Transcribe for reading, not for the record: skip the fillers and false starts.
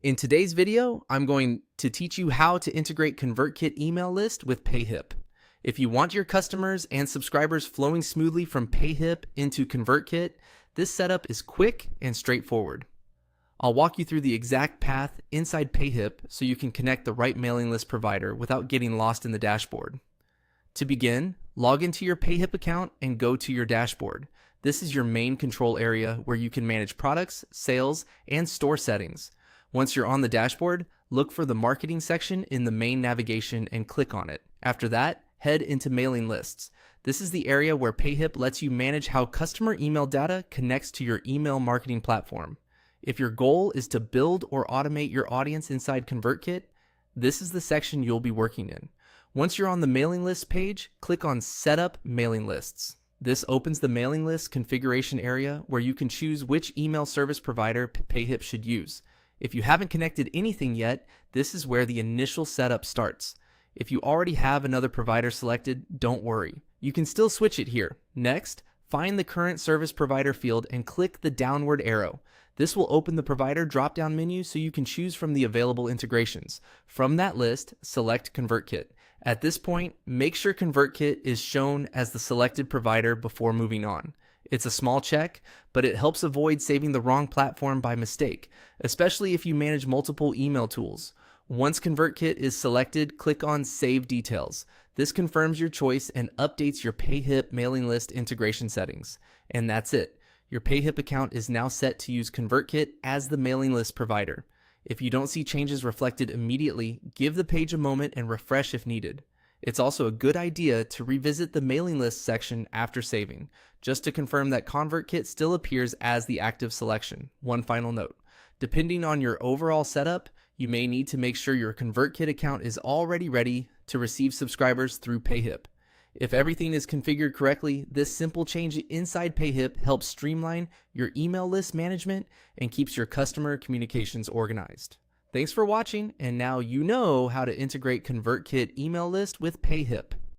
In today's video, I'm going to teach you how to integrate ConvertKit email list with Payhip. If you want your customers and subscribers flowing smoothly from Payhip into ConvertKit, this setup is quick and straightforward. I'll walk you through the exact path inside Payhip so you can connect the right mailing list provider without getting lost in the dashboard. To begin, log into your Payhip account and go to your dashboard. This is your main control area where you can manage products, sales, and store settings. Once you're on the dashboard, look for the marketing section in the main navigation and click on it. After that, head into mailing lists. This is the area where Payhip lets you manage how customer email data connects to your email marketing platform. If your goal is to build or automate your audience inside ConvertKit, this is the section you'll be working in. Once you're on the mailing list page, click on Setup Mailing Lists. This opens the mailing list configuration area where you can choose which email service provider Payhip should use. If you haven't connected anything yet, this is where the initial setup starts. If you already have another provider selected, don't worry. You can still switch it here. Next, find the current service provider field and click the downward arrow. This will open the provider drop-down menu so you can choose from the available integrations. From that list, select ConvertKit. At this point, make sure ConvertKit is shown as the selected provider before moving on. It's a small check, but it helps avoid saving the wrong platform by mistake, especially if you manage multiple email tools. Once ConvertKit is selected, click on Save Details. This confirms your choice and updates your Payhip mailing list integration settings. And that's it. Your Payhip account is now set to use ConvertKit as the mailing list provider. If you don't see changes reflected immediately, give the page a moment and refresh if needed. It's also a good idea to revisit the mailing list section after saving, just to confirm that ConvertKit still appears as the active selection. One final note, depending on your overall setup, you may need to make sure your ConvertKit account is already ready to receive subscribers through Payhip. If everything is configured correctly, this simple change inside Payhip helps streamline your email list management and keeps your customer communications organized. Thanks for watching, and now you know how to integrate ConvertKit email list with Payhip.